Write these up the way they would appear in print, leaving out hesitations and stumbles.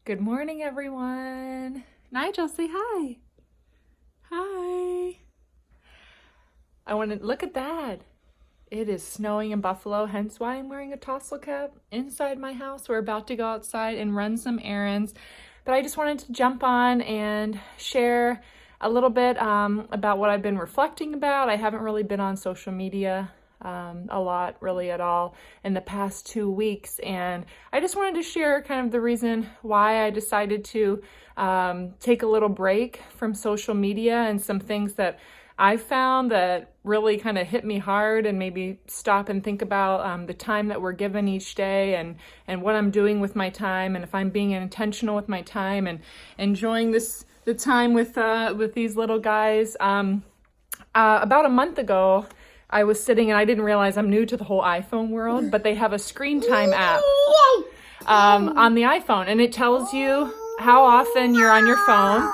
Good morning, everyone. Nigel, say hi. Hi. I want to look at that. It is snowing in Buffalo, hence why I'm wearing a tassel cap inside my house. We're about to go outside and run some errands, but I just wanted to jump on and share a little bit about what I've been reflecting about. I haven't really been on social media a lot, really at all, in the past 2 weeks, and I just wanted to share kind of the reason why I decided to take a little break from social media and some things that I found that really kind of hit me hard, and maybe stop and think about the time that we're given each day, and what I'm doing with my time, and if I'm being intentional with my time and enjoying the time with these little guys. About a month ago, I was sitting, and I didn't realize I'm new to the whole iPhone world, but they have a screen time app on the iPhone, and it tells you how often you're on your phone,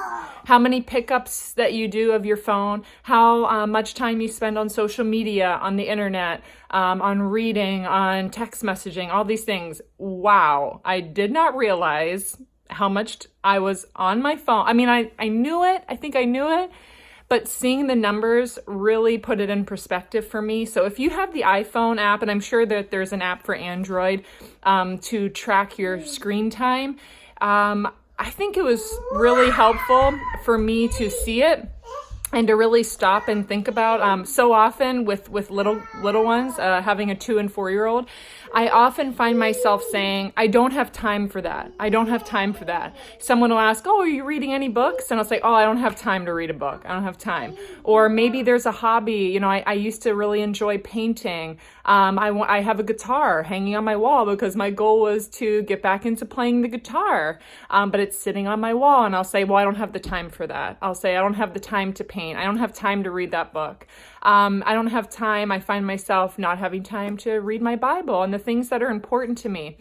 how many pickups that you do of your phone, how much time you spend on social media, on the internet, on reading, on text messaging, all these things. Wow, I did not realize how much I was on my phone. I mean, I knew it. I think I knew it. But seeing the numbers really put it in perspective for me. So if you have the iPhone app, and I'm sure that there's an app for Android to track your screen time, I think it was really helpful for me to see it and to really stop and think about. So often with little ones, having a 2 and 4 year old, I often find myself saying, I don't have time for that. I don't have time for that. Someone will ask, oh, are you reading any books? And I'll say, oh, I don't have time to read a book. I don't have time. Or maybe there's a hobby. I used to really enjoy painting. I have a guitar hanging on my wall because my goal was to get back into playing the guitar. But it's sitting on my wall, and I'll say, well, I don't have the time for that. I'll say, I don't have the time to paint. I don't have time to read that book. I don't have time. I find myself not having time to read my Bible and the things that are important to me.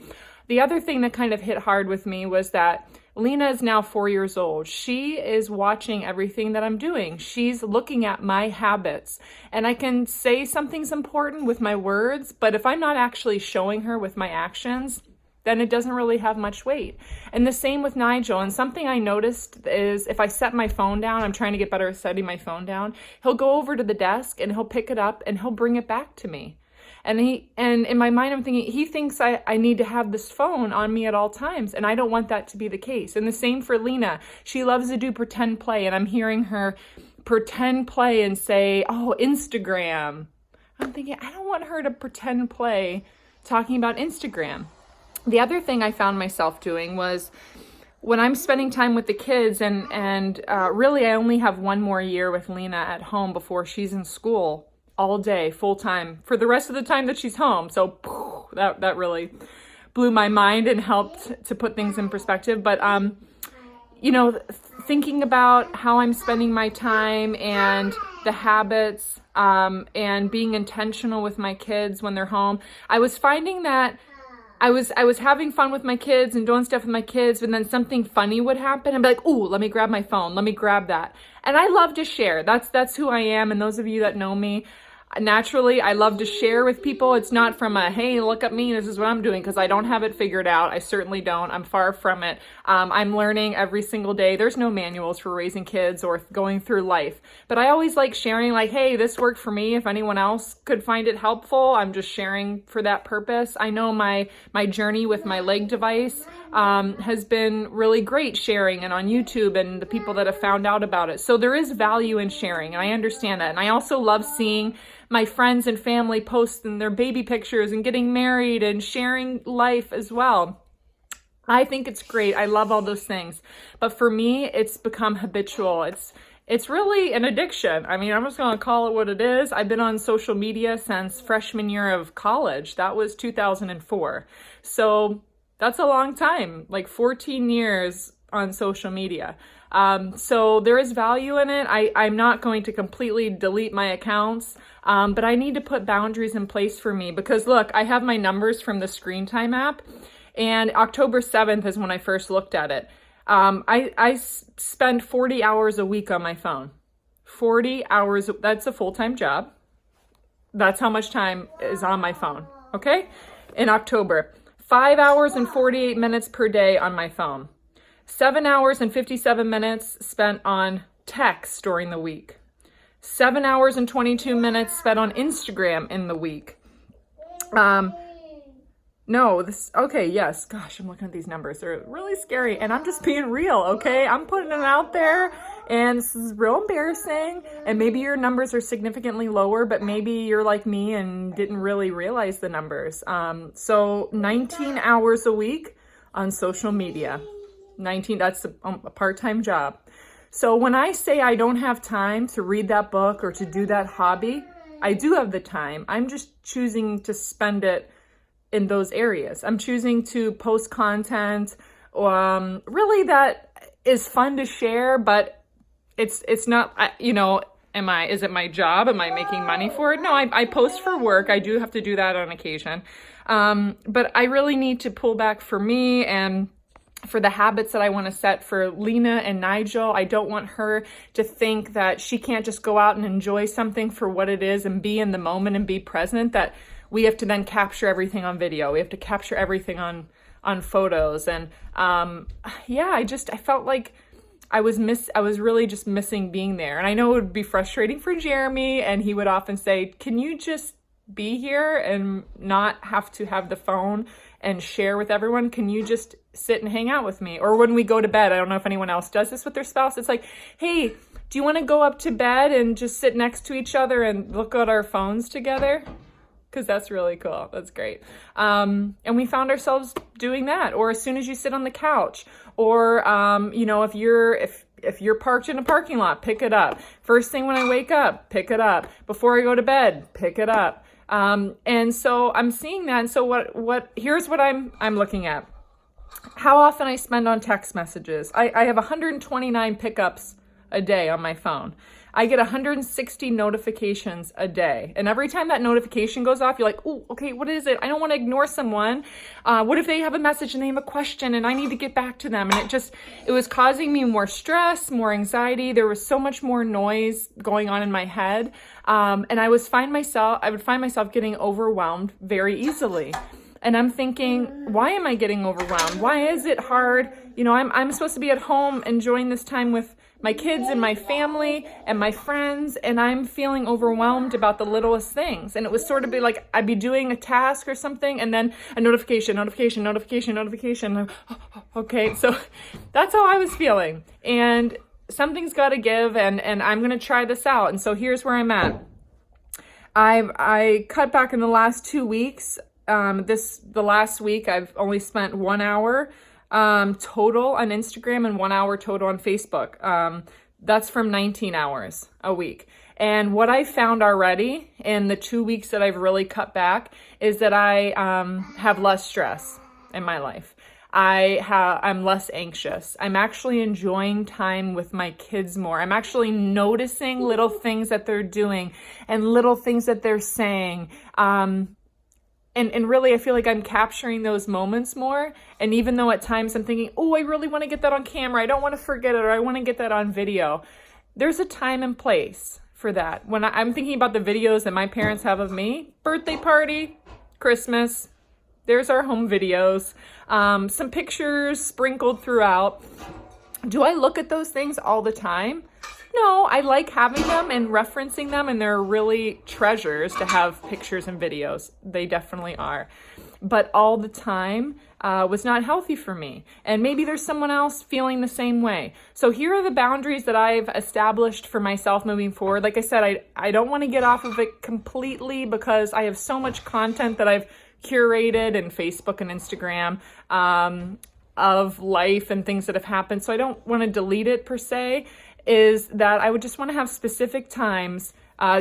The other thing that kind of hit hard with me was that Lena is now 4 years old. She is watching everything that I'm doing. She's looking at my habits, and I can say something's important with my words, but if I'm not actually showing her with my actions, then it doesn't really have much weight. And the same with Nigel. And something I noticed is if I set my phone down, I'm trying to get better at setting my phone down, he'll go over to the desk and he'll pick it up and he'll bring it back to me. And in my mind, I'm thinking, he thinks I need to have this phone on me at all times. And I don't want that to be the case. And the same for Lena. She loves to do pretend play. And I'm hearing her pretend play and say, oh, Instagram. I'm thinking, I don't want her to pretend play talking about Instagram. The other thing I found myself doing was when I'm spending time with the kids, and really I only have 1 more year with Lena at home before she's in school all day, full time, for the rest of the time that she's home. So that really blew my mind and helped to put things in perspective. But, thinking about how I'm spending my time and the habits and being intentional with my kids when they're home, I was finding that I was having fun with my kids and doing stuff with my kids, but then something funny would happen. I'd be like, ooh, let me grab my phone. Let me grab that. And I love to share. That's who I am. And those of you that know me, naturally, I love to share with people. It's not from a, hey, look at me, this is what I'm doing, because I don't have it figured out. I certainly don't. I'm far from it. I'm learning every single day. There's no manuals for raising kids or going through life. But I always like sharing, like, hey, this worked for me. If anyone else could find it helpful, I'm just sharing for that purpose. I know my journey with my leg device has been really great sharing, and on YouTube, and the people that have found out about it. So there is value in sharing, and I understand that. And I also love seeing my friends and family posting their baby pictures and getting married and sharing life as well. I think it's great. I love all those things. But for me, it's become habitual. It's really an addiction. I mean, I'm just going to call it what it is. I've been on social media since freshman year of college. That was 2004. So that's a long time, like 14 years on social media. So there is value in it. I'm not going to completely delete my accounts, but I need to put boundaries in place for me, because look, I have my numbers from the Screen Time app, and October 7th is when I first looked at it. I spend 40 hours a week on my phone. 40 hours, that's a full-time job. That's how much time is on my phone, okay? In October, 5 hours and 48 minutes per day on my phone. 7 hours and 57 minutes spent on text during the week. 7 hours and 22 minutes spent on Instagram in the week. Yes. Gosh, I'm looking at these numbers. They're really scary. And I'm just being real, okay? I'm putting it out there. And this is real embarrassing. And maybe your numbers are significantly lower, but maybe you're like me and didn't really realize the numbers. So 19 hours a week on social media. 19, that's a part-time job. So when I say I don't have time to read that book or to do that hobby, I do have the time. I'm just choosing to spend it in those areas. I'm choosing to post content, really that is fun to share, but it's not, is it my job? Am I making money for it? No, I post for work. I do have to do that on occasion. But I really need to pull back for me and for the habits that I want to set for Lena and Nigel. I don't want her to think that she can't just go out and enjoy something for what it is and be in the moment and be present, that we have to then capture everything on video. We have to capture everything on photos. And I felt like I was really just missing being there. And I know it would be frustrating for Jeremy, and he would often say, can you just be here and not have to have the phone and share with everyone? Can you just sit and hang out with me? Or when we go to bed, I don't know if anyone else does this with their spouse. It's like, hey, do you want to go up to bed and just sit next to each other and look at our phones together? Because that's really cool. That's great. And we found ourselves doing that. Or as soon as you sit on the couch, or if you're parked in a parking lot, pick it up. First thing when I wake up, pick it up. Before I go to bed, pick it up. And so I'm seeing that. And so here's what I'm looking at. How often I spend on text messages. I have 129 pickups a day on my phone. I get 160 notifications a day. And every time that notification goes off, you're like, oh, okay, what is it? I don't want to ignore someone. What if they have a message and they have a question and I need to get back to them? And it was causing me more stress, more anxiety. There was so much more noise going on in my head. And I would find myself getting overwhelmed very easily. And I'm thinking, why am I getting overwhelmed? Why is it hard? I'm supposed to be at home enjoying this time with my kids and my family and my friends, and I'm feeling overwhelmed about the littlest things. And it was sort of be like I'd be doing a task or something, and then a notification. Okay, so that's how I was feeling. And something's got to give, and I'm going to try this out. And so here's where I'm at. I cut back in the last 2 weeks. The last week, I've only spent 1 hour total on Instagram and 1 hour total on Facebook. That's from 19 hours a week. And what I found already in the 2 weeks that I've really cut back is that I have less stress in my life. I'm less anxious. I'm actually enjoying time with my kids more. I'm actually noticing little things that they're doing and little things that they're saying. And really, I feel like I'm capturing those moments more. And even though at times I'm thinking, oh, I really want to get that on camera. I don't want to forget it, or I want to get that on video. There's a time and place for that. When I'm thinking about the videos that my parents have of me, birthday party, Christmas, there's our home videos, some pictures sprinkled throughout. Do I look at those things all the time? No, I like having them and referencing them, and they're really treasures to have pictures and videos. They definitely are. But all the time was not healthy for me. And maybe there's someone else feeling the same way. So here are the boundaries that I've established for myself moving forward. Like I said, I don't want to get off of it completely because I have so much content that I've curated in Facebook and Instagram of life and things that have happened. So I don't want to delete it per se. Is that I would just want to have specific times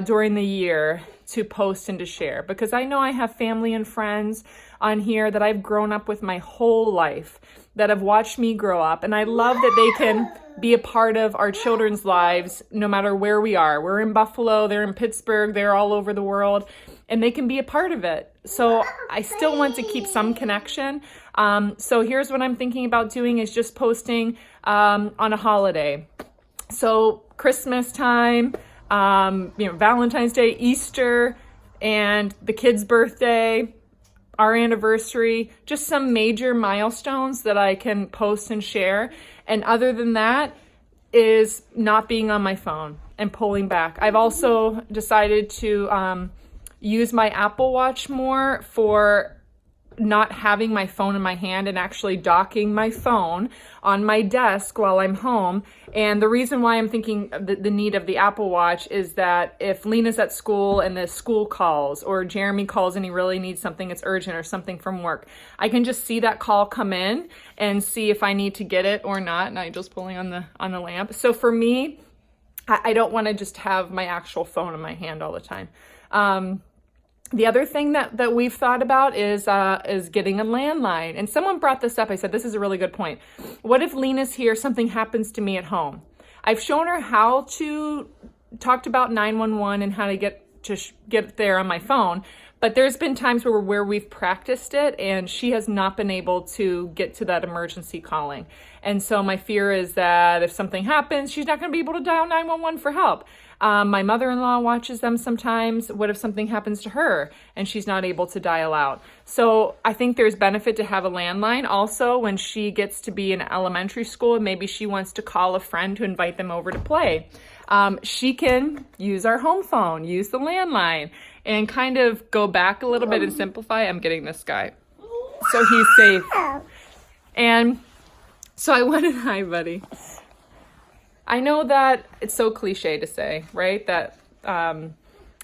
during the year to post and to share, because I know I have family and friends on here that I've grown up with my whole life, that have watched me grow up, and I love that they can be a part of our children's lives no matter where we are. We're in Buffalo, they're in Pittsburgh, they're all over the world, and they can be a part of it. So I still want to keep some connection. So here's what I'm thinking about doing is just posting on a holiday. So Christmas time, Valentine's Day, Easter, and the kid's birthday. our anniversary, just some major milestones that I can post and share. And other than that is not being on my phone and pulling back. I've also decided to use my Apple Watch more for not having my phone in my hand and actually docking my phone on my desk while I'm home. And the reason why I'm thinking the need of the Apple Watch is that if Lena's at school and the school calls, or Jeremy calls and he really needs something, it's urgent, or something from work, I can just see that call come in and see if I need to get it or not. Nigel's pulling on the lamp. So for me, I don't want to just have my actual phone in my hand all the time. The other thing that we've thought about is getting a landline. And someone brought this up. I said, this is a really good point. What if Lena's here, something happens to me at home? I've shown her how to talk about 911 and how to get there on my phone. But there's been times where we've practiced it and she has not been able to get to that emergency calling. And so my fear is that if something happens, she's not going to be able to dial 911 for help. My mother-in-law watches them sometimes. What if something happens to her and she's not able to dial out? So I think there's benefit to have a landline. Also, when she gets to be in elementary school and maybe she wants to call a friend to invite them over to play, she can use our home phone, use the landline, and kind of go back a little bit and simplify. I'm getting this guy so he's safe. And so I wanted, hi buddy. I know that it's so cliche to say, right? That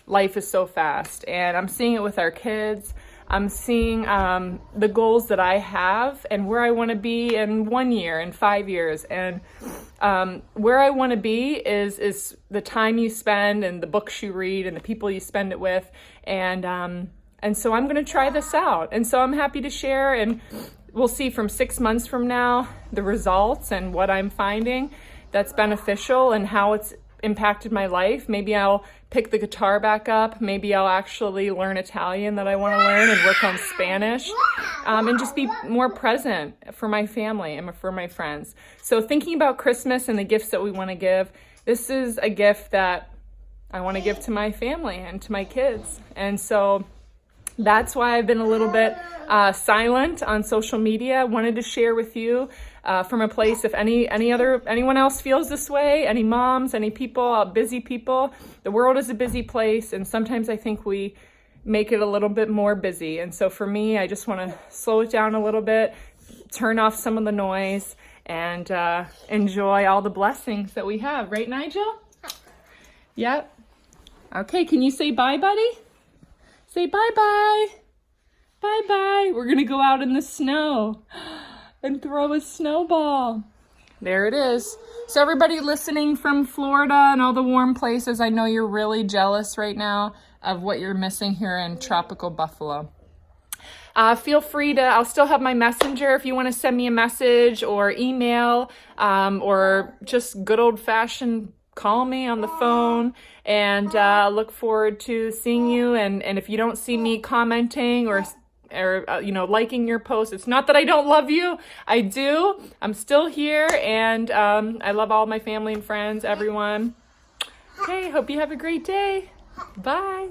life is so fast, and I'm seeing it with our kids. I'm seeing the goals that I have and where I want to be in 1 year and 5 years. And where I want to be is the time you spend and the books you read and the people you spend it with. And so I'm going to try this out. And so I'm happy to share, and we'll see from 6 months from now the results and what I'm finding that's beneficial and how it's impacted my life. Maybe I'll pick the guitar back up. Maybe I'll actually learn Italian that I want to learn and work on Spanish, and just be more present for my family and for my friends. So thinking about Christmas and the gifts that we want to give, this is a gift that I want to give to my family and to my kids. And so that's why I've been a little bit silent on social media. I wanted to share with you from a place, if anyone else feels this way, any moms, any people, busy people. The world is a busy place, and sometimes I think we make it a little bit more busy. And so for me, I just want to slow it down a little bit, turn off some of the noise, and enjoy all the blessings that we have. Right, Nigel? Yep. Okay, can you say bye, buddy? Say bye-bye. Bye-bye. We're going to go out in the snow and throw a snowball. There it is. So everybody listening from Florida and all the warm places, I know you're really jealous right now of what you're missing here in tropical Buffalo. Feel free to, I'll still have my messenger if you want to send me a message or email, or just good old-fashioned call me on the phone, and look forward to seeing you. And if you don't see me commenting or liking your post, it's not that I don't love you. I do. I'm still here, and I love all my family and friends, everyone. Okay, hope you have a great day. Bye.